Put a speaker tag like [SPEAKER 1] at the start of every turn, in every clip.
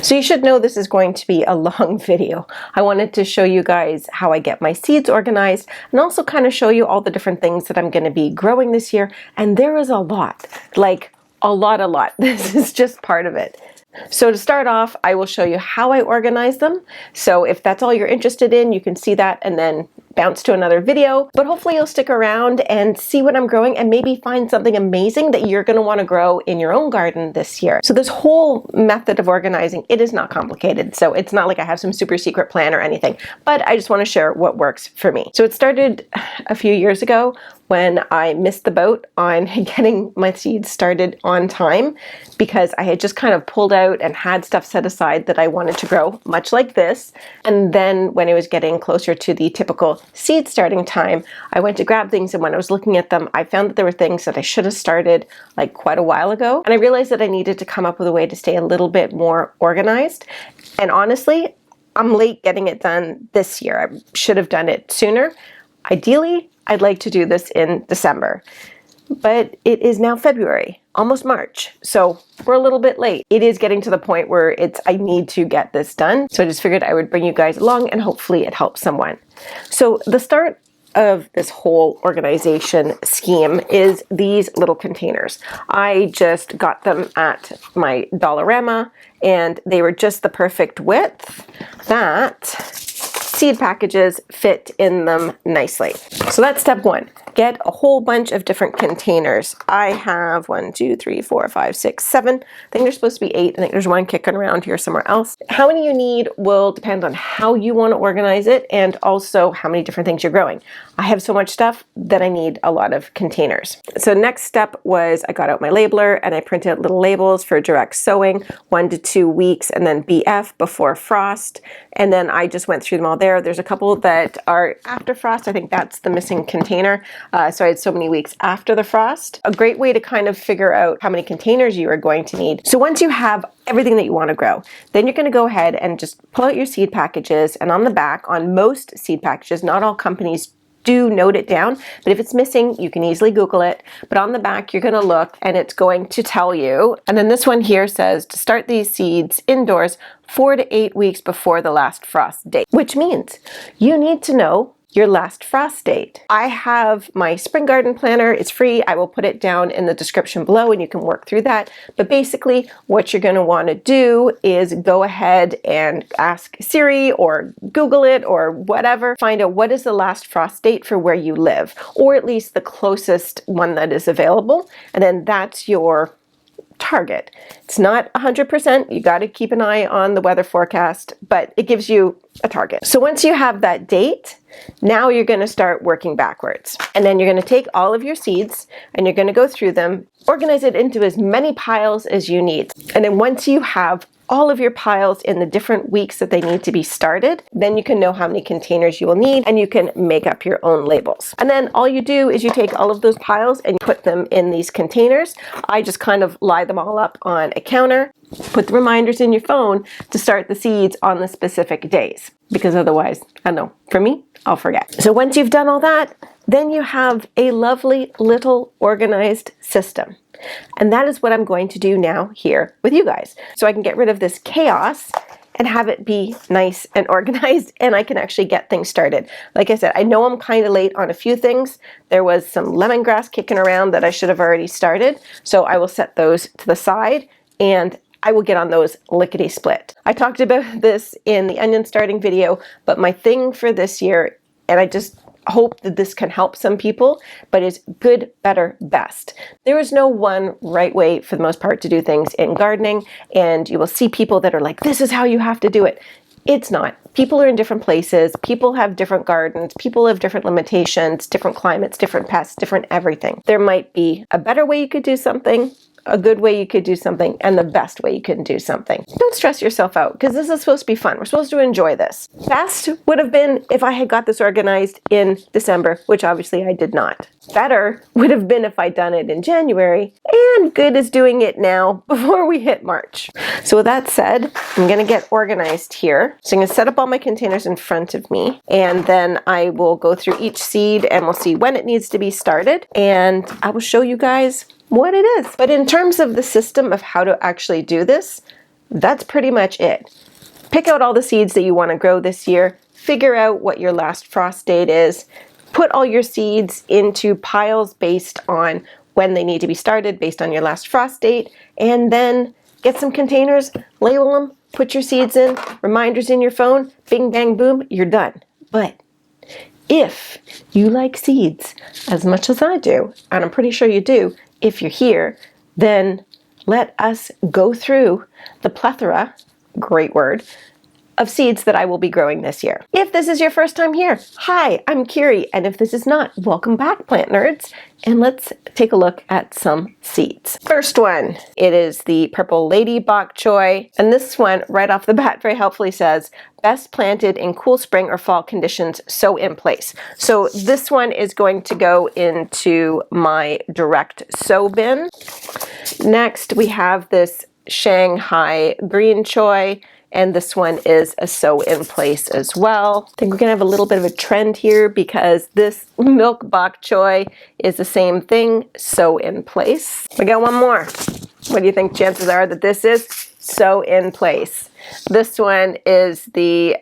[SPEAKER 1] So you should know this is going to be a long video. I wanted to show you guys how I get my seeds organized and also kind of show you all the different things that I'm going to be growing this year. And there is a lot, like a lot. This is just part of it. So to start off, I will show you how I organize them. So if that's all you're interested in, you can see that and then bounce to another video. But hopefully you'll stick around and see what I'm growing and maybe find something amazing that you're going to want to grow in your own garden this year. So this whole method of organizing, it is not complicated. So it's not like I have some super secret plan or anything, but I just want to share what works for me. So it started a few years ago when I missed the boat on getting my seeds started on time because I had just kind of pulled out and had stuff set aside that I wanted to grow, much like this. And then when it was getting closer to the typical seed starting time, I went to grab things, and when I was looking at them, I found that there were things that I should have started like quite a while ago. And I realized that I needed to come up with a way to stay a little bit more organized. And honestly, I'm late getting it done this year. I should have done it sooner. Ideally, I'd like to do this in December, but it is now February, almost March, so we're a little bit late. It is getting to the point where I need to get this done, so I just figured I would bring you guys along and hopefully it helps someone. So the start of this whole organization scheme is these little containers. I just got them at my Dollarama, and they were just the perfect width that seed packages fit in them nicely. So that's step one. Get a whole bunch of different containers. I have 1, 2, 3, 4, 5, 6, 7. I think there's supposed to be 8. I think there's one kicking around here somewhere else. How many you need will depend on how you want to organize it and also how many different things you're growing. I have so much stuff that I need a lot of containers. So next step was I got out my labeler and I printed out little labels for direct sowing, 1 to 2 weeks, and then BF, before frost. And then I just went through them all there. There's a couple that are after frost. I think that's the missing container. So I had so many weeks after the frost. A great way to kind of figure out how many containers you are going to need. So once you have everything that you want to grow, then you're going to go ahead and just pull out your seed packages. And on the back, on most seed packages, not all companies do note it down, but if it's missing, you can easily Google it. But on the back, you're going to look and it's going to tell you. And then this one here says to start these seeds indoors 4 to 8 weeks before the last frost date, which means you need to know your last frost date. I have my spring garden planner. It's free. I will put it down in the description below and you can work through that. But basically what you're going to want to do is go ahead and ask Siri or Google it or whatever. Find out what is the last frost date for where you live, or at least the closest one that is available. And then that's your target. It's not 100%. You got to keep an eye on the weather forecast, but it gives you a target. So once you have that date, now you're going to start working backwards. And then you're going to take all of your seeds and you're going to go through them, organize it into as many piles as you need. And then once you have all of your piles in the different weeks that they need to be started, then you can know how many containers you will need and you can make up your own labels. And then all you do is you take all of those piles and put them in these containers. I just kind of lie them all up on a counter, put the reminders in your phone to start the seeds on the specific days, because otherwise, I don't know, for me, I'll forget. So once you've done all that, then you have a lovely little organized system. And that is what I'm going to do now here with you guys. So I can get rid of this chaos and have it be nice and organized, and I can actually get things started. Like I said, I know I'm kind of late on a few things. There was some lemongrass kicking around that I should have already started. So I will set those to the side and I will get on those lickety split. I talked about this in the onion starting video, but my thing for this year, and I just hope that this can help some people, but it's good, better, best. There is no one right way for the most part to do things in gardening, and you will see people that are like, this is how you have to do it. It's not. People are in different places. People have different gardens. People have different limitations, different climates, different pests, different everything. There might be a better way you could do something, a good way you could do something, and the best way you can do something. Don't stress yourself out, because this is supposed to be fun. We're supposed to enjoy this. Best would have been if I had got this organized in December, which obviously I did not. Better would have been if I'd done it in January, and good is doing it now before we hit March. So with that said, I'm going to get organized here. So I'm going to set up all my containers in front of me, and then I will go through each seed and we'll see when it needs to be started, and I will show you guys what it is. But in terms of the system of how to actually do this, that's pretty much it. Pick out all the seeds that you want to grow this year, figure out what your last frost date is, put all your seeds into piles based on when they need to be started, based on your last frost date, and then get some containers, label them, put your seeds in, reminders in your phone, bing, bang, boom, you're done. But if you like seeds as much as I do, and I'm pretty sure you do, if you're here, then let us go through the plethora, great word, of seeds that I will be growing this year. If this is your first time here, hi, I'm Kiri, and if this is not, welcome back, plant nerds, and let's take a look at some seeds. First one, it is the Purple Lady Bok Choy, and this one right off the bat very helpfully says, best planted in cool spring or fall conditions, sow in place. So this one is going to go into my direct sow bin. Next, we have this Shanghai Green Choy, and this one is a sow in place as well. I think we're gonna have a little bit of a trend here because this Milk Bok Choy is the same thing, sow in place. We got one more. What do you think chances are that this is? Sow in place. This one is the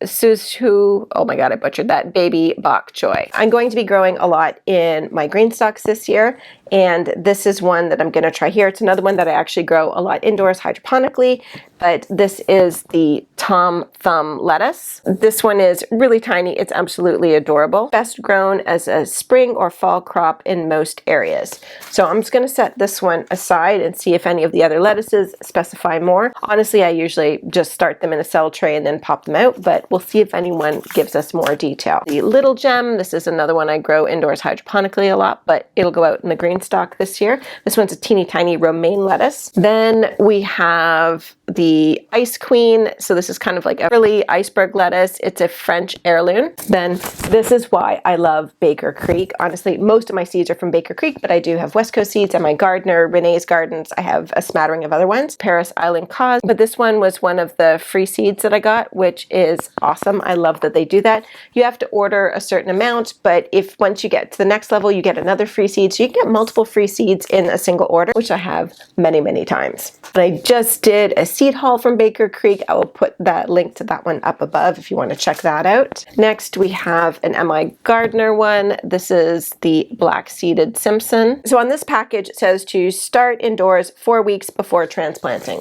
[SPEAKER 1] Sushu, oh my god, I butchered that, Baby Bok Choy. I'm going to be growing a lot in my green stocks this year, and this is one that I'm going to try here. It's another one that I actually grow a lot indoors hydroponically, but this is the Tom Thumb lettuce. This one is really tiny. It's absolutely adorable. Best grown as a spring or fall crop in most areas. So I'm just going to set this one aside and see if any of the other lettuces specify more. Honestly, I usually just start them in a cell tray and then pop them out, but we'll see if anyone gives us more detail. The Little Gem, this is another one I grow indoors hydroponically a lot, but it'll go out in the green stock this year. This one's a teeny tiny romaine lettuce. Then we have the Ice Queen. So this is kind of like a really iceberg lettuce. It's a French heirloom. Then this is why I love Baker Creek. Honestly, most of my seeds are from Baker Creek, but I do have West Coast seeds and my gardener, Renee's Gardens. I have a smattering of other ones. Paris Island Cause. But this one was one of the free seeds that I got, which is awesome. I love that they do that. You have to order a certain amount, but if once you get to the next level, you get another free seed. So you can get multiple free seeds in a single order, which I have many, many times. And I just did a seed haul from Baker Creek. I will put that link to that one up above if you want to check that out. Next, we have an MI Gardner one. This is the Black Seeded Simpson. So on this package, it says to start indoors 4 weeks before transplanting.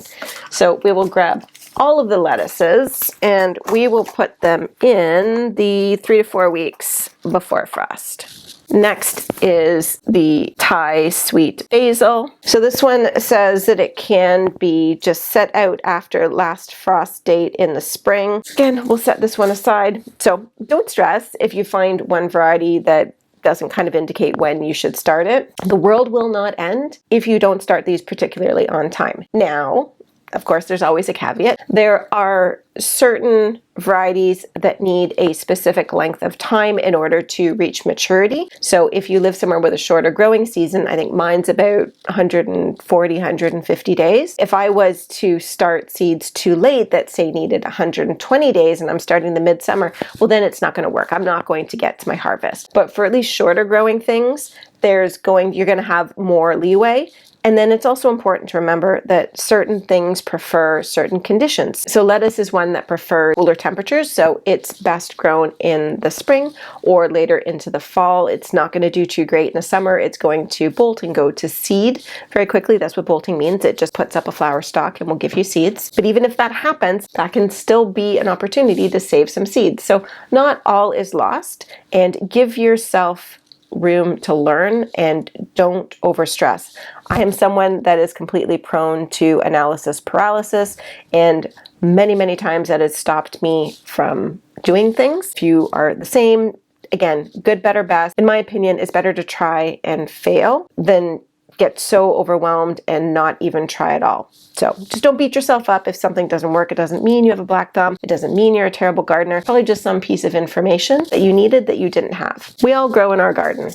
[SPEAKER 1] So we will grab all of the lettuces and we will put them in the 3 to 4 weeks before frost. Next is the Thai Sweet Basil. So this one says that it can be just set out after last frost date in the spring. Again, we'll set this one aside. So don't stress if you find one variety that doesn't kind of indicate when you should start it. The world will not end if you don't start these particularly on time. Now, of course, there's always a caveat. There are certain varieties that need a specific length of time in order to reach maturity. So if you live somewhere with a shorter growing season, I think mine's about 140, 150 days. If I was to start seeds too late that say needed 120 days and I'm starting the midsummer, well then it's not going to work. I'm not going to get to my harvest. But for at least shorter growing things, you're going to have more leeway. And then it's also important to remember that certain things prefer certain conditions. So lettuce is one that prefers cooler temperatures, so it's best grown in the spring or later into the fall. It's not going to do too great in the summer. It's going to bolt and go to seed very quickly. That's what bolting means. It just puts up a flower stalk and will give you seeds. But even if that happens, that can still be an opportunity to save some seeds. So not all is lost, and give yourself room to learn and don't overstress. I am someone that is completely prone to analysis paralysis, and many, many times that has stopped me from doing things. If you are the same, again, good, better, best. In my opinion, it's better to try and fail than get so overwhelmed and not even try at all. So just don't beat yourself up if something doesn't work. It doesn't mean you have a black thumb. It doesn't mean you're a terrible gardener. It's probably just some piece of information that you needed that you didn't have. We all grow in our garden,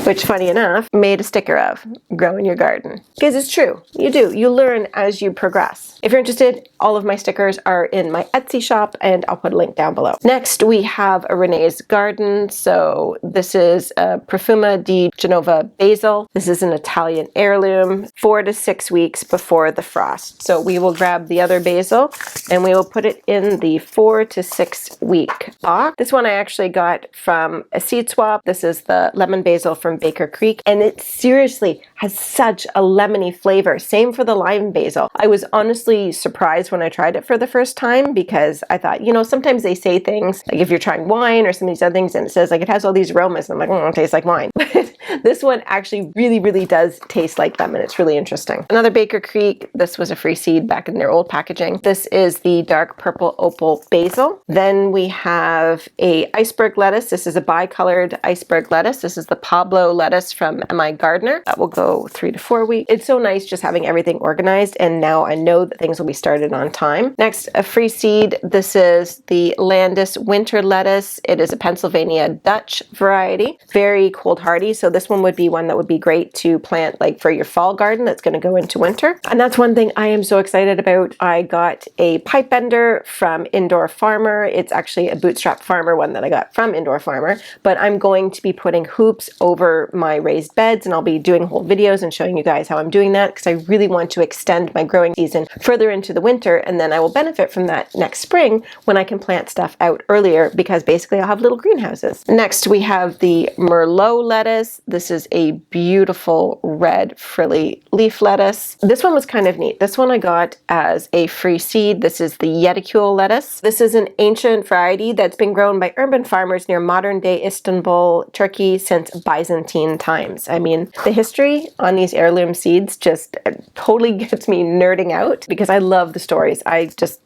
[SPEAKER 1] which funny enough, made a sticker of grow in your garden. Because it's true. You do. You learn as you progress. If you're interested All of my stickers are in my Etsy shop, and I'll put a link down below. Next, we have a Renee's Garden. So this is a Profuma di Genova basil. This is an Italian heirloom, 4 to 6 weeks before the frost. So we will grab the other basil and we will put it in the 4 to 6 week box. This one I actually got from a seed swap. This is the lemon basil from Baker Creek, and it seriously has such a lemony flavor. Same for the lime basil. I was honestly surprised when I tried it for the first time, because I thought, you know, sometimes they say things like if you're trying wine or some of these other things and it says like it has all these aromas, and I'm like, oh, it tastes like wine. But this one actually really does taste like lemon. It's really interesting. Another Baker Creek. This was a free seed back in their old packaging. This is the dark purple opal basil. Then we have a iceberg lettuce. This is a bicolored iceberg lettuce. This is the Pablo lettuce from M.I. Gardner. That will go 3 to 4 weeks. It's so nice just having everything organized, and now I know that things will be started on time. Next, a free seed. This is the Landis winter lettuce. It is a Pennsylvania Dutch variety, very cold hardy. So this one would be one that would be great to plant like for your fall garden that's going to go into winter. And that's one thing I am so excited about. I got a pipe bender from Indoor Farmer. It's actually a Bootstrap Farmer one that I got from Indoor Farmer, but I'm going to be putting hoops over my raised beds, and I'll be doing whole videos and showing you guys how I'm doing that, because I really want to extend my growing season further into the winter, and then I will benefit from that next spring when I can plant stuff out earlier, because basically I'll have little greenhouses. Next, we have the Merlot lettuce. This is a beautiful red frilly leaf lettuce. This one was kind of neat. This one I got as a free seed. This is the Yeticule lettuce. This is an ancient variety that's been grown by urban farmers near modern day Istanbul, Turkey since Byzantine times. I mean, the history on these heirloom seeds just totally gets me nerding out, because I love the stories. I just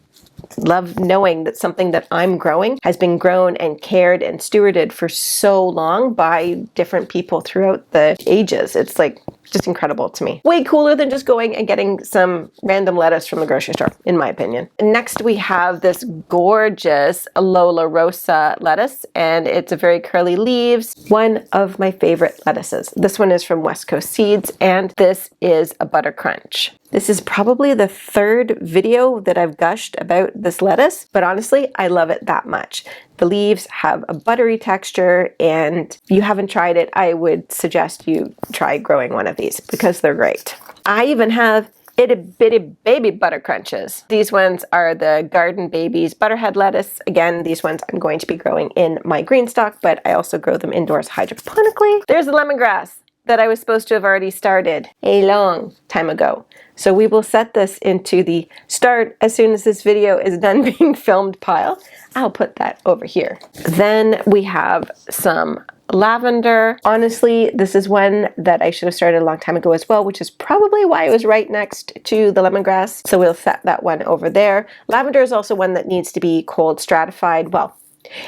[SPEAKER 1] love knowing that something that I'm growing has been grown and cared and stewarded for so long by different people throughout the ages. It's like just incredible to me. Way cooler than just going and getting some random lettuce from the grocery store, in my opinion. Next, we have this gorgeous Lola Rosa lettuce, and it's a very curly leaves. One of my favorite lettuces. This one is from West Coast Seeds, and this is a Butter Crunch. This is probably the 3rd video that I've gushed about this lettuce, but honestly, I love it that much. The leaves have a buttery texture, and if you haven't tried it, I would suggest you try growing one of these, because they're great. I even have itty bitty baby Butter Crunches. These ones are the Garden Babies Butterhead lettuce. Again, these ones I'm going to be growing in my green stock, but I also grow them indoors hydroponically. There's the lemongrass that I was supposed to have already started a long time ago. So we will set this into the start as soon as this video is done being filmed pile. I'll put that over here. Then we have some lavender. Honestly, this is one that I should have started a long time ago as well, which is probably why it was right next to the lemongrass. So we'll set that one over there. Lavender is also one that needs to be cold stratified. Well,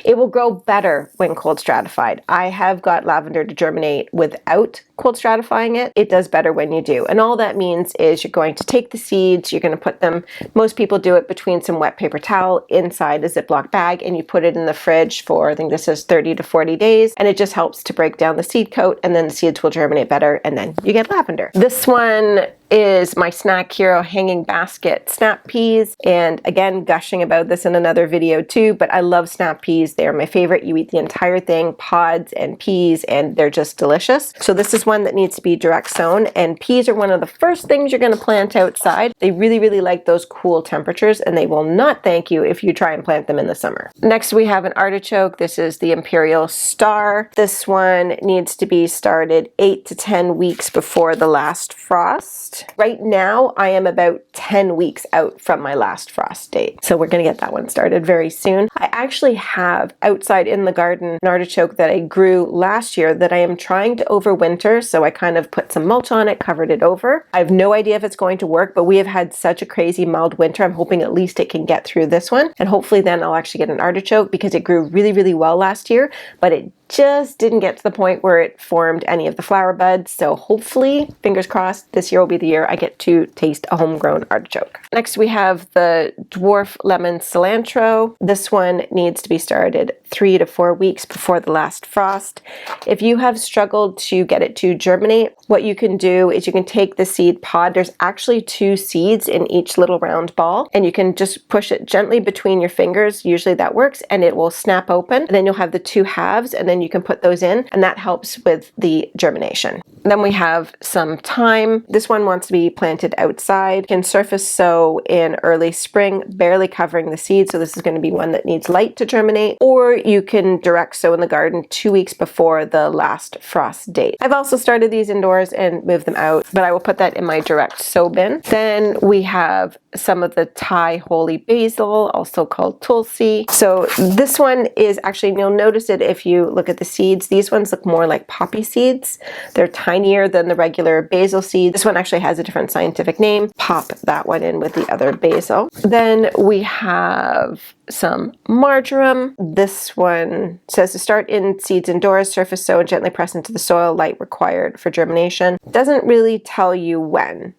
[SPEAKER 1] it will grow better when cold stratified. I have got lavender to germinate without cold stratifying it. It does better when you do. And all that means is you're going to take the seeds, you're going to put them, most people do it between some wet paper towel inside a Ziploc bag, and you put it in the fridge for, I think this is 30 to 40 days. And it just helps to break down the seed coat, and then the seeds will germinate better, and then you get lavender. This one is my Snack Hero Hanging Basket snap peas. And again, gushing about this in another video too, but I love snap peas. They are my favorite. You eat the entire thing, pods and peas, and they're just delicious. So this is one that needs to be direct sown, and peas are one of the first things you're going to plant outside. They really like those cool temperatures, and they will not thank you if you try and plant them in the summer. Next, we have an artichoke. This is the Imperial Star. This one needs to be started 8 to 10 weeks before the last frost. Right now, I am about 10 weeks out from my last frost date. So we're going to get that one started very soon. I actually have outside in the garden an artichoke that I grew last year that I am trying to overwinter. So I kind of put some mulch on it, covered it over. I have no idea if it's going to work, but we have had such a crazy mild winter. I'm hoping at least it can get through this one. And hopefully then I'll actually get an artichoke, because it grew really well last year, but it just didn't get to the point where it formed any of the flower buds. So hopefully, fingers crossed, this year will be the year I get to taste a homegrown artichoke. Next, we have the Dwarf Lemon Cilantro. This one one needs to be started 3 to 4 weeks before the last frost. If you have struggled to get it to germinate, what you can do is you can take the seed pod. There's actually 2 seeds in each little round ball, and you can just push it gently between your fingers. Usually that works, and it will snap open. And then you'll have the 2 halves, and then you can put those in, and that helps with the germination. Then we have some thyme. This one wants to be planted outside. You can surface sow in early spring, barely covering the seed. So this is going to be one that needs light to germinate, or you can direct sow in the garden 2 weeks before the last frost date. I've also started these indoors and moved them out, but I will put that in my direct sow bin. Then we have some of the Thai holy basil, also called tulsi. So this one is actually, you'll notice it if you look at the seeds. These ones look more like poppy seeds. They're tinier than the regular basil seeds. This one actually has a different scientific name. Pop that one in with the other basil. Then we have some marjoram. This one says to start in seeds indoors, surface sow and gently press into the soil, light required for germination. Doesn't really tell you when.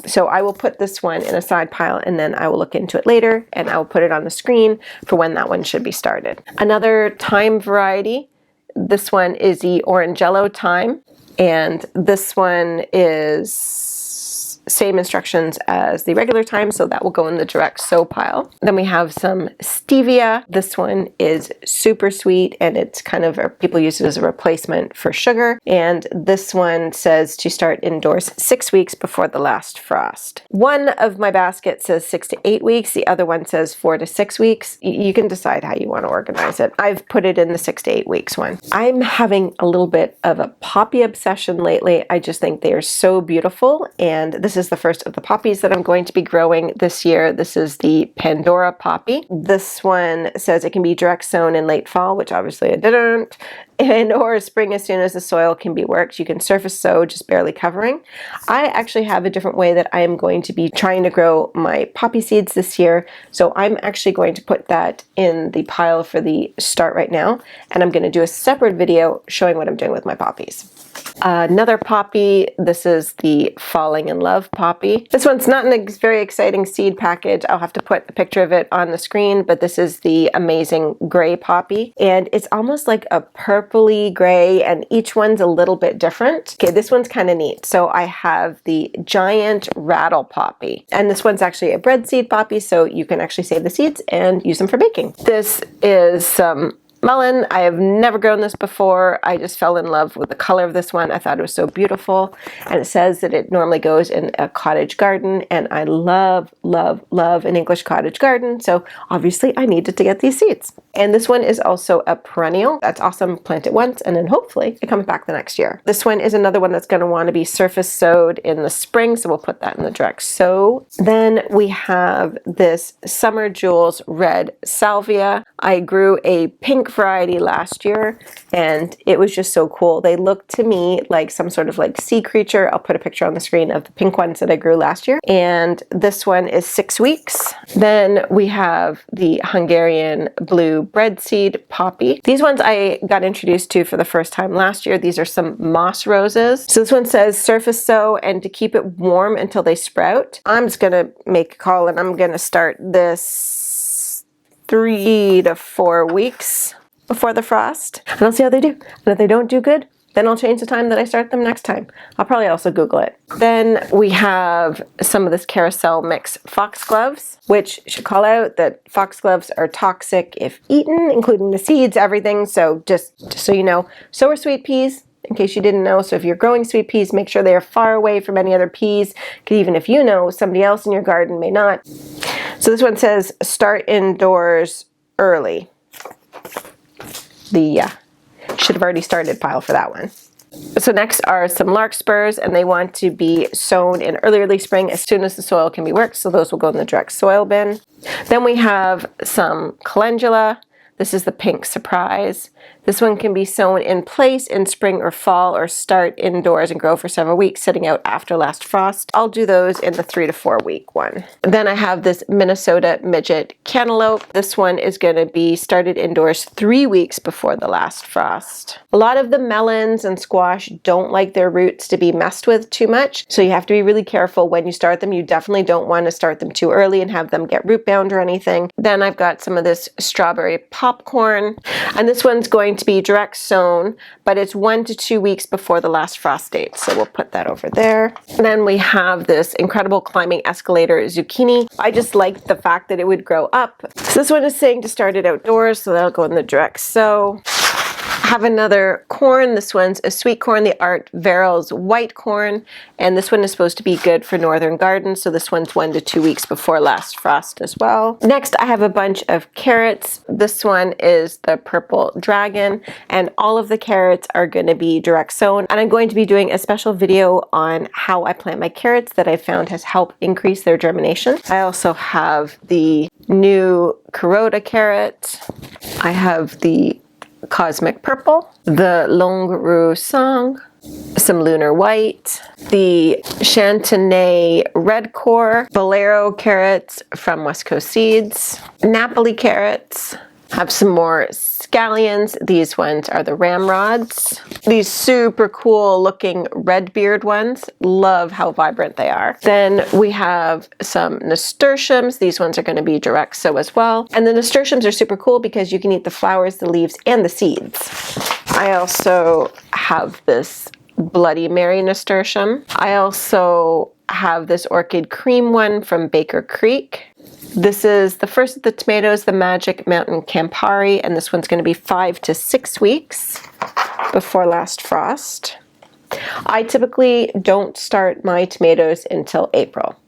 [SPEAKER 1] So I will put this one in a side pile, and then I will look into it later, and I will put it on the screen for when that one should be started. Another thyme variety, this one is the Orangello thyme, and this one is same instructions as the regular thyme, so that will go in the direct sow pile. Then we have some stevia. This one is super sweet, and it's kind of, people use it as a replacement for sugar. And this one says to start indoors 6 weeks before the last frost. One of my baskets says 6 to 8 weeks. The other one says 4 to 6 weeks. You can decide how you want to organize it. I've put it in the 6 to 8 weeks one. I'm having a little bit of a poppy obsession lately. I just think they are so beautiful, and this is the first of the poppies that I'm going to be growing this year. This is the Pandora poppy. This one says it can be direct sown in late fall, which obviously I didn't, and or spring as soon as the soil can be worked. You can surface sow, just barely covering. I actually have a different way that I am going to be trying to grow my poppy seeds this year, so I'm actually going to put that in the pile for the start right now, and I'm going to do a separate video showing what I'm doing with my poppies. Another poppy, this is the Falling in Love poppy. This one's not in a very exciting seed package. I'll have to put a picture of it on the screen, but this is the Amazing Gray poppy, and it's almost like a purpley gray, and each one's a little bit different. Okay, this one's kind of neat. So I have the Giant Rattle poppy, and this one's actually a bread seed poppy, so you can actually save the seeds and use them for baking. This is some melon. I have never grown this before. I just fell in love with the color of this one. I thought it was so beautiful, and it says that it normally goes in a cottage garden, and I love, love, love an English cottage garden, so obviously I needed to get these seeds. And this one is also a perennial. That's awesome. Plant it once, and then hopefully it comes back the next year. This one is another one that's going to want to be surface sowed in the spring, so we'll put that in the direct sow. Then we have this Summer Jewels Red Salvia. I grew a pink variety last year, and it was just so cool. They look to me like some sort of like sea creature. I'll put a picture on the screen of the pink ones that I grew last year. And this one is 6 weeks. Then we have the Hungarian Blue Bread Seed poppy. These ones I got introduced to for the first time last year. These are some moss roses. So this one says surface sow and to keep it warm until they sprout. I'm just gonna make a call, and I'm gonna start this 3 to 4 weeks before the frost, and I'll see how they do. And if they don't do good, then I'll change the time that I start them next time. I'll probably also Google it. Then we have some of this Carousel Mix foxgloves, which should call out that foxgloves are toxic if eaten, including the seeds, everything. So just so you know, so are sweet peas, in case you didn't know. So if you're growing sweet peas, make sure they are far away from any other peas, because even if you know, somebody else in your garden may not. So this one says start indoors early. The should have already started pile for that one. So next are some larkspurs, and they want to be sown in early spring as soon as the soil can be worked, so those will go in the direct soil bin. Then we have some calendula. This is the Pink Surprise. This one can be sown in place in spring or fall, or start indoors and grow for several weeks, sitting out after last frost. I'll do those in the 3 to 4 week one. Then I have this Minnesota Midget Cantaloupe. This one is going to be started indoors 3 weeks before the last frost. A lot of the melons and squash don't like their roots to be messed with too much, so you have to be really careful when you start them. You definitely don't want to start them too early and have them get root bound or anything. Then I've got some of this strawberry popcorn, and this one's going to be direct sown, but it's 1 to 2 weeks before the last frost date, so we'll put that over there. And then we have this incredible climbing escalator zucchini. I just liked the fact that it would grow up. So this one is saying to start it outdoors, so that'll go in the direct sow. Have another corn. This one's a sweet corn, the Art Verrell's white corn, and this one is supposed to be good for northern gardens, so this one's 1 to 2 weeks before last frost as well. Next, I have a bunch of carrots. This one is the Purple Dragon, and all of the carrots are going to be direct sown, and I'm going to be doing a special video on how I plant my carrots that I found has helped increase their germination. I also have the new Kuroda carrot. I have the Cosmic Purple, the Longue Song, some Lunar White, the Chantenay Red Core, Bolero carrots from West Coast Seeds, Napoli carrots, have some more scallions. These ones are the Ramrods. These super cool looking red beard ones. Love how vibrant they are. Then we have some nasturtiums. These ones are going to be direct sow as well. And the nasturtiums are super cool because you can eat the flowers, the leaves, and the seeds. I also have this Bloody Mary nasturtium. I also have this orchid cream one from Baker Creek. This is the first of the tomatoes, the Magic Mountain Campari, and this one's going to be 5 to 6 weeks before last frost. I typically don't start my tomatoes until April.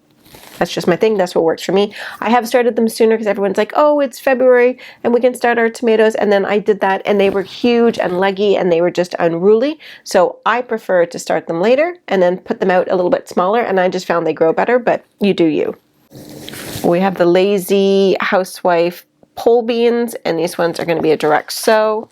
[SPEAKER 1] That's just my thing. That's what works for me. I have started them sooner because everyone's like, oh, it's February and we can start our tomatoes. And then I did that and they were huge and leggy and they were just unruly. So I prefer to start them later and then put them out a little bit smaller. And I just found they grow better, but you do you. We have the Lazy Housewife pole beans, and these ones are going to be a direct sow.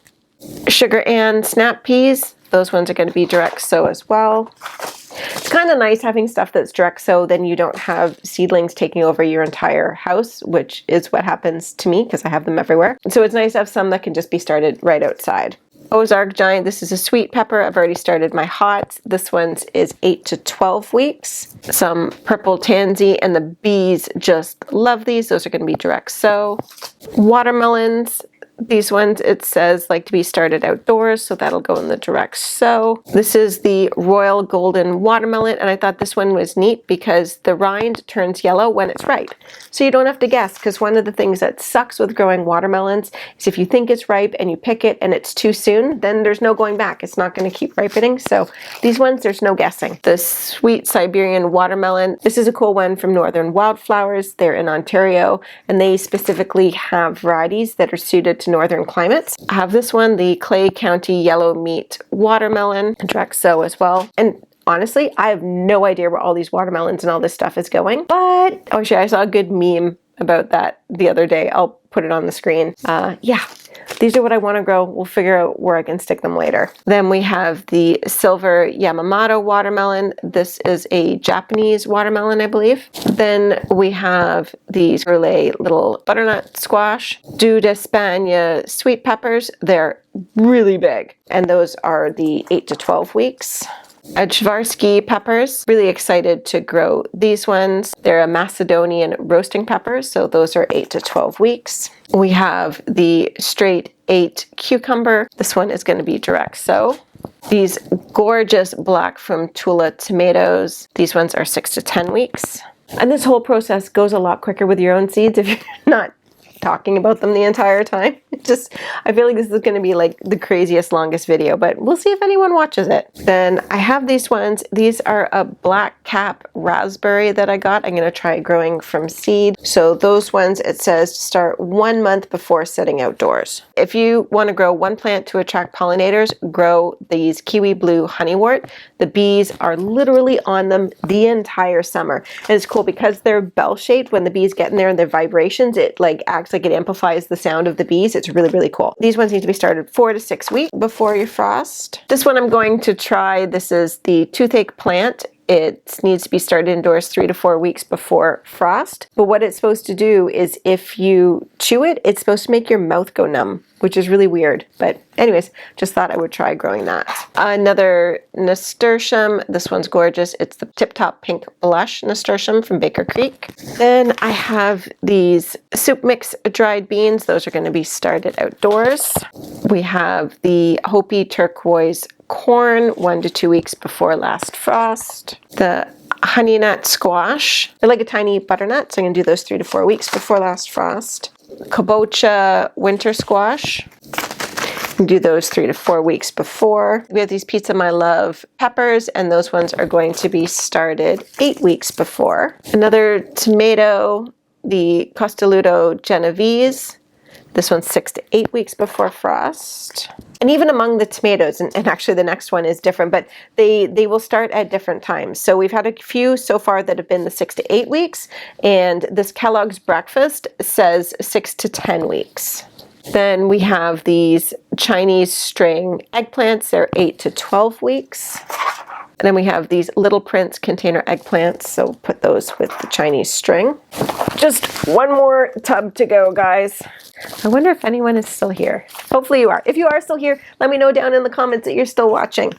[SPEAKER 1] Sugar and snap peas, those ones are going to be direct sow as well. It's kind of nice having stuff that's direct sow, then you don't have seedlings taking over your entire house, which is what happens to me because I have them everywhere. So it's nice to have some that can just be started right outside. Ozark Giant, this is a sweet pepper. I've already started my hots. This one's is 8 to 12 weeks. Some purple tansy, and the bees just love these. Those are going to be direct sow. Watermelons. These ones, it says, like to be started outdoors, so that'll go in the direct sow. This is the Royal Golden Watermelon, and I thought this one was neat because the rind turns yellow when it's ripe. So you don't have to guess, because one of the things that sucks with growing watermelons is if you think it's ripe and you pick it and it's too soon, then there's no going back. It's not going to keep ripening. So these ones, there's no guessing. The Sweet Siberian Watermelon. This is a cool one from Northern Wildflowers. They're in Ontario, and they specifically have varieties that are suited to northern climates. I have this one, the Clay County Yellow Meat Watermelon, direct sow as well. And honestly, I have no idea where all these watermelons and all this stuff is going, but actually I saw a good meme about that the other day. I'll put it on the screen. Yeah, these are what I want to grow. We'll figure out where I can stick them later. Then we have the Silver Yamamoto watermelon. This is a Japanese watermelon, I believe. Then we have these Burley little butternut squash. Dew d'Espagne sweet peppers. They're really big, and those are the 8 to 12 weeks. Ajvarsky peppers, really excited to grow these ones. They're a Macedonian roasting peppers, so those are 8 to 12 weeks. We have the Straight 8 cucumber. This one is going to be direct sow. These gorgeous Black from Tula tomatoes. These ones are 6 to 10 weeks. And this whole process goes a lot quicker with your own seeds if you're not talking about them the entire time. I feel like this is going to be like the craziest, longest video, but we'll see if anyone watches it. Then I have these ones. These are a black cap raspberry that I got. I'm going to try growing from seed. So those ones, it says to start 1 month before setting outdoors. If you want to grow one plant to attract pollinators, grow these Kiwi Blue Honeywort. The bees are literally on them the entire summer. And it's cool because they're bell-shaped. When the bees get in there and their vibrations, it like acts attracts, like it amplifies the sound of the bees. It's really, really cool. These ones need to be started 4 to 6 weeks before your frost. This one I'm going to try. This is the toothache plant. It needs to be started indoors 3 to 4 weeks before frost. But what it's supposed to do is if you chew it, it's supposed to make your mouth go numb, which is really weird. But anyways, just thought I would try growing that. Another nasturtium. This one's gorgeous. It's the Tip Top Pink Blush nasturtium from Baker Creek. Then I have these soup mix dried beans. Those are going to be started outdoors. We have the Hopi turquoise corn 1 to 2 weeks before last frost. The honey nut squash. They're like a tiny butternut, so I'm going to do those 3 to 4 weeks before last frost. Kabocha winter squash. Do those 3 to 4 weeks before. We have these Pizza My Love peppers, and those ones are going to be started 8 weeks before. Another tomato, the Costoluto Genovese. This one's 6 to 8 weeks before frost. And even among the tomatoes, and actually the next one is different, but they will start at different times. So we've had a few so far that have been the 6 to 8 weeks, and this Kellogg's Breakfast says 6 to 10 weeks. Then we have these Chinese string eggplants. They're 8 to 12 weeks. And then we have these Little Prince container eggplants, so put those with the Chinese string. Just one more tub to go, guys. I wonder if anyone is still here. Hopefully you are. If you are still here, let me know down in the comments that you're still watching.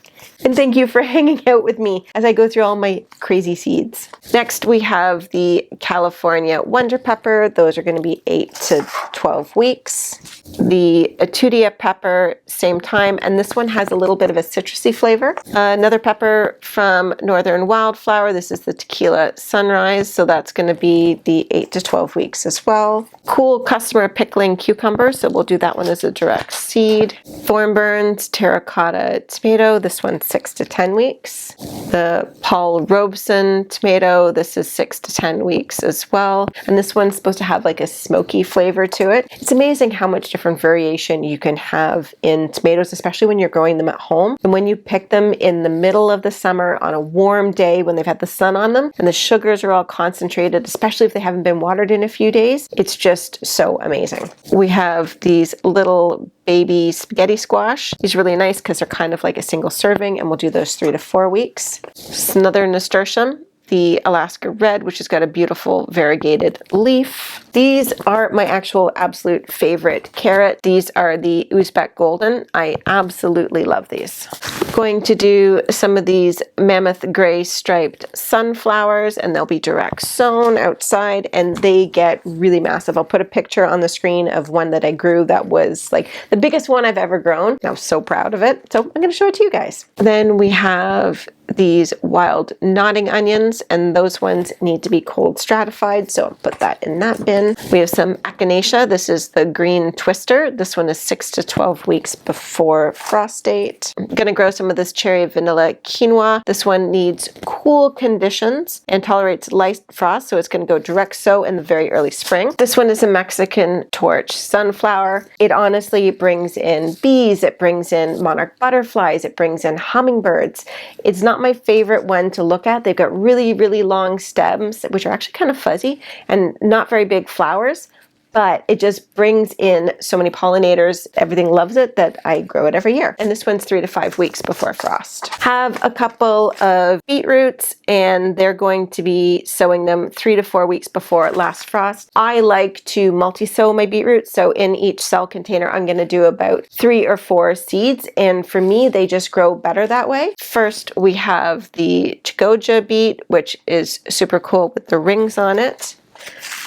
[SPEAKER 1] And thank you for hanging out with me as I go through all my crazy seeds. Next, we have the California Wonder Pepper. Those are going to be 8 to 12 weeks. The Etudia pepper, same time, and this one has a little bit of a citrusy flavor. Another pepper from Northern Wildflower. This is the Tequila Sunrise, so that's going to be the 8 to 12 weeks as well. Cool Customer Pickling Cucumber, so we'll do that one as a direct seed. Thornburns Terracotta Tomato, this one's 6 to 10 weeks. The Paul Robeson Tomato, this is 6 to 10 weeks as well. And this one's supposed to have like a smoky flavor to it. It's amazing how much different variation you can have in tomatoes, especially when you're growing them at home. And when you pick them in the middle of the summer on a warm day when they've had the sun on them and the sugars are all concentrated, especially if they haven't been watered in a few days, it's just so amazing. We have these little baby spaghetti squash. These are really nice because they're kind of like a single serving, and we'll do those 3 to 4 weeks. Just another nasturtium, the Alaska Red, which has got a beautiful variegated leaf. These are my actual absolute favorite carrot. These are the Uzbek Golden. I absolutely love these. Going to do some of these Mammoth Gray Striped Sunflowers, and they'll be direct sown outside, and they get really massive. I'll put a picture on the screen of one that I grew that was like the biggest one I've ever grown. I'm so proud of it. So I'm going to show it to you guys. Then we have these wild nodding onions, and those ones need to be cold stratified, so I'll put that in that bin. We have some echinacea. This is the green twister. This one is 6 to 12 weeks before frost date. I'm gonna grow some of this cherry vanilla quinoa. This one needs cool conditions and tolerates light frost, so it's gonna go direct sow in the very early spring. This one is a Mexican torch sunflower. It honestly brings in bees, it brings in monarch butterflies, it brings in hummingbirds. It's not my favorite one to look at. They've got really, really long stems, which are actually kind of fuzzy, and not very big flowers, but it just brings in so many pollinators. Everything loves it that I grow it every year. And this one's 3 to 5 weeks before frost. Have a couple of beetroots, and they're going to be sowing them 3 to 4 weeks before last frost. I like to multi-sow my beetroots, so in each cell container I'm going to do about 3 or 4 seeds, and for me they just grow better that way. First we have the Chigoja beet, which is super cool with the rings on it.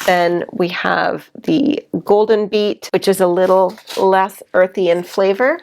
[SPEAKER 1] Then we have the golden beet, which is a little less earthy in flavor.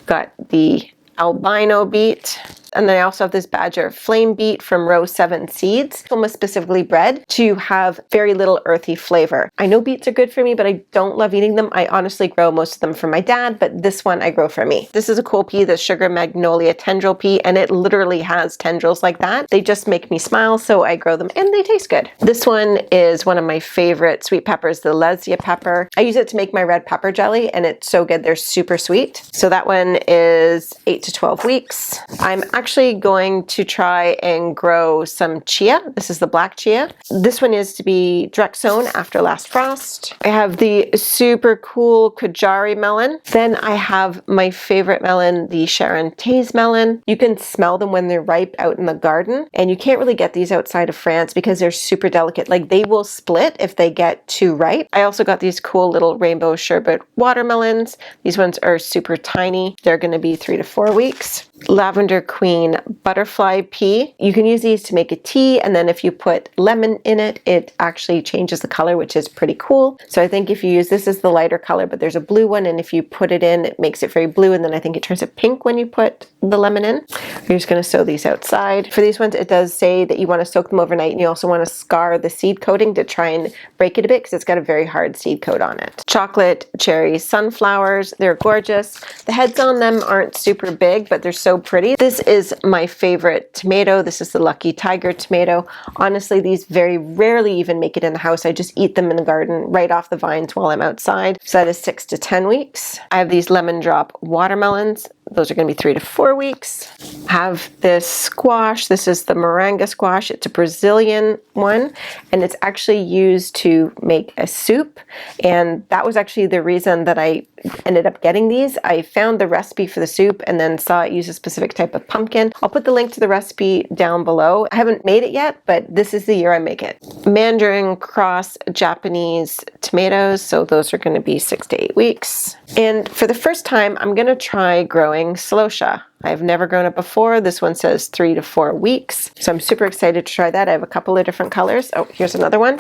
[SPEAKER 1] Got the albino beet. And then I also have this Badger Flame Beet from Row 7 Seeds, almost specifically bred to have very little earthy flavor. I know beets are good for me, but I don't love eating them. I honestly grow most of them for my dad, but this one I grow for me. This is a cool pea, the Sugar Magnolia tendril pea, and it literally has tendrils like that. They just make me smile, so I grow them, and they taste good. This one is one of my favorite sweet peppers, the Lesia pepper. I use it to make my red pepper jelly, and it's so good. They're super sweet. So that one is 8 to 12 weeks. I'm actually going to try and grow some chia. This is the black chia. This one is to be direct sown after last frost. I have the super cool Kajari melon. Then I have my favorite melon, the Charentais melon. You can smell them when they're ripe out in the garden, and you can't really get these outside of France because they're super delicate. Like, they will split if they get too ripe. I also got these cool little rainbow sherbet watermelons. These ones are super tiny. They're going to be 3 to 4 weeks. Lavender Queen butterfly pea. You can use these to make a tea, and then if you put lemon in it, it actually changes the color, which is pretty cool. So I think if you use, this is the lighter color, but there's a blue one, and if you put it in, it makes it very blue, and then I think it turns it pink when you put the lemon in. You're just going to sow these outside. For these ones, it does say that you want to soak them overnight, and you also want to scar the seed coating to try and break it a bit because it's got a very hard seed coat on it. Chocolate cherry sunflowers. They're gorgeous. The heads on them aren't super big, but they're so pretty. This is my favorite tomato. This is the Lucky Tiger tomato. Honestly, these very rarely even make it in the house. I just eat them in the garden right off the vines while I'm outside. So that is 6 to 10 weeks. I have these lemon drop watermelons. Those are going to be 3 to 4 weeks. I have this squash. This is the Moranga squash. It's a Brazilian one, and it's actually used to make a soup. And that was actually the reason that I ended up getting these. I found the recipe for the soup and then saw it use a specific type of pumpkin. I'll put the link to the recipe down below. I haven't made it yet, but this is the year I make it. Mandarin cross Japanese tomatoes. So those are going to be 6 to 8 weeks. And for the first time, I'm going to try growing celosia. I've never grown it before. This one says 3 to 4 weeks. So I'm super excited to try that. I have a couple of different colors. Oh, here's another one.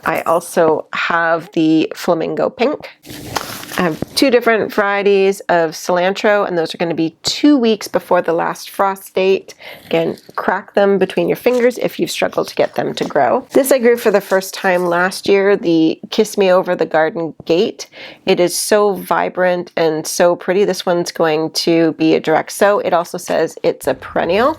[SPEAKER 1] I also have the flamingo pink. I have 2 different varieties of cilantro, and those are going to be 2 weeks before the last frost date. Again, crack them between your fingers if you've struggled to get them to grow. This I grew for the first time last year, the Kiss Me Over the Garden Gate. It is so vibrant and so pretty. This one's going to be a direct sow. It also says it's a perennial.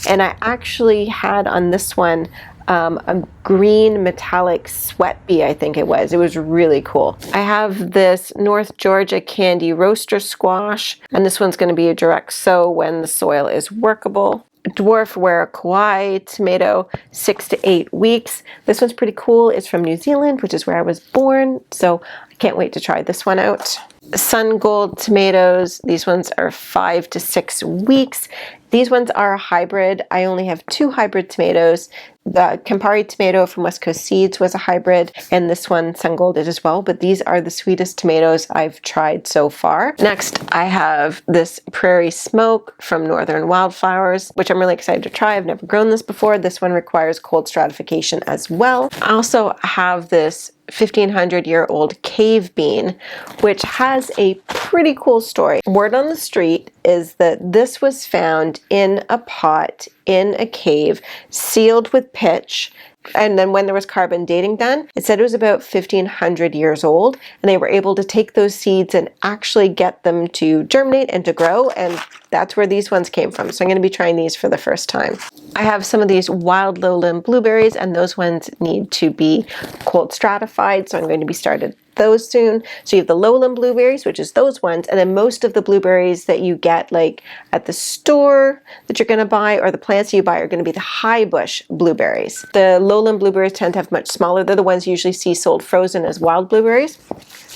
[SPEAKER 1] And I actually had on this one a green metallic sweat bee, I think it was. It was really cool. I have this North Georgia Candy Roaster squash, and this one's going to be a direct sow when the soil is workable. Dwarf Werra tomato, 6 to 8 weeks. This one's pretty cool. It's from New Zealand, which is where I was born, so I can't wait to try this one out. Sun Gold tomatoes, these ones are 5 to 6 weeks. These ones are a hybrid. I only have 2 hybrid tomatoes. The Campari tomato from West Coast Seeds was a hybrid, and this one, Sun Gold, is as well, but these are the sweetest tomatoes I've tried so far. Next, I have this Prairie Smoke from Northern Wildflowers, which I'm really excited to try. I've never grown this before. This one requires cold stratification as well. I also have this 1500-year-old cave bean, which has a pretty cool story. Word on the street is that this was found in a pot in a cave, sealed with pitch, and then when there was carbon dating done, it said it was about 1500 years old, and they were able to take those seeds and actually get them to germinate and to grow, and that's where these ones came from. So I'm going to be trying these for the first time. I have some of these wild lowland blueberries, and those ones need to be cold stratified, so I'm going to be started those soon. So you have the lowland blueberries, which is those ones, and then most of the blueberries that you get like at the store that you're going to buy, or the plants you buy, are going to be the high bush blueberries. The lowland blueberries tend to have much smaller. They're the ones you usually see sold frozen as wild blueberries.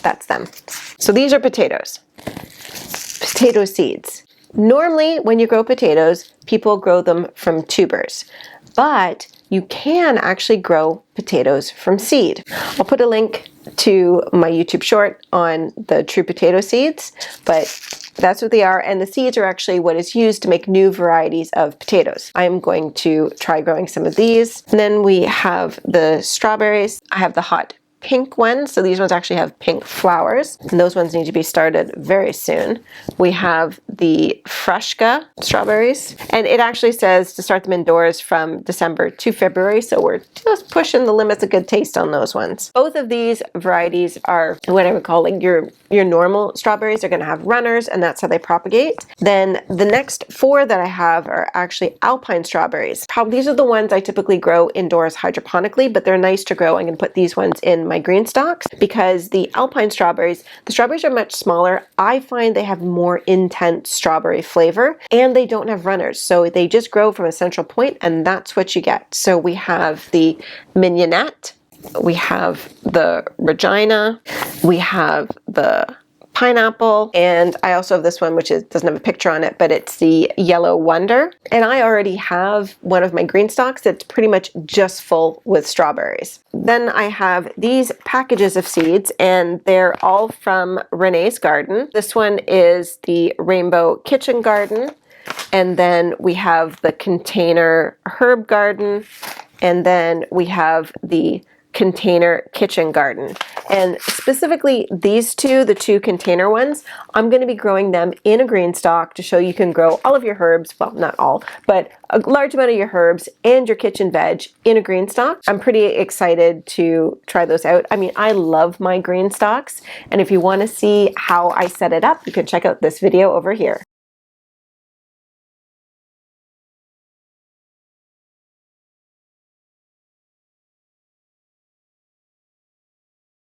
[SPEAKER 1] That's them. So these are potatoes. Potato seeds. Normally, when you grow potatoes, people grow them from tubers, but you can actually grow potatoes from seed. I'll put a link to my YouTube short on the true potato seeds, but that's what they are, and the seeds are actually what is used to make new varieties of potatoes. I'm going to try growing some of these. And then we have the strawberries. I have the hot pink ones, so these ones actually have pink flowers, and those ones need to be started very soon. We have the Frushka strawberries, and it actually says to start them indoors from December to February, so we're just pushing the limits of good taste on those ones. Both of these varieties are what I would call like your normal strawberries. Are going to have runners, and that's how they propagate. Then the next 4 that I have are actually alpine strawberries. These are the ones I typically grow indoors hydroponically, but they're nice to grow. I'm going to put these ones in my my green stalks, because the Alpine strawberries, the strawberries are much smaller. I find they have more intense strawberry flavor, and they don't have runners. So they just grow from a central point, and that's what you get. So we have the Mignonette, we have the Regina, we have the Pineapple, and I also have this one, which doesn't have a picture on it, but it's the Yellow Wonder. And I already have one of my green stalks that's pretty much just full with strawberries. Then I have these packages of seeds, and they're all from Renee's Garden. This one is the Rainbow Kitchen Garden, and then we have the Container Herb Garden, and then we have the Container Kitchen Garden. And specifically these two, the two container ones, I'm going to be growing them in a green stalk to show you can grow all of your herbs, well, not all, but a large amount of your herbs and your kitchen veg in a green stalk. I'm pretty excited to try those out. I mean, I love my green stalks, and if you want to see how I set it up, you can check out this video over here.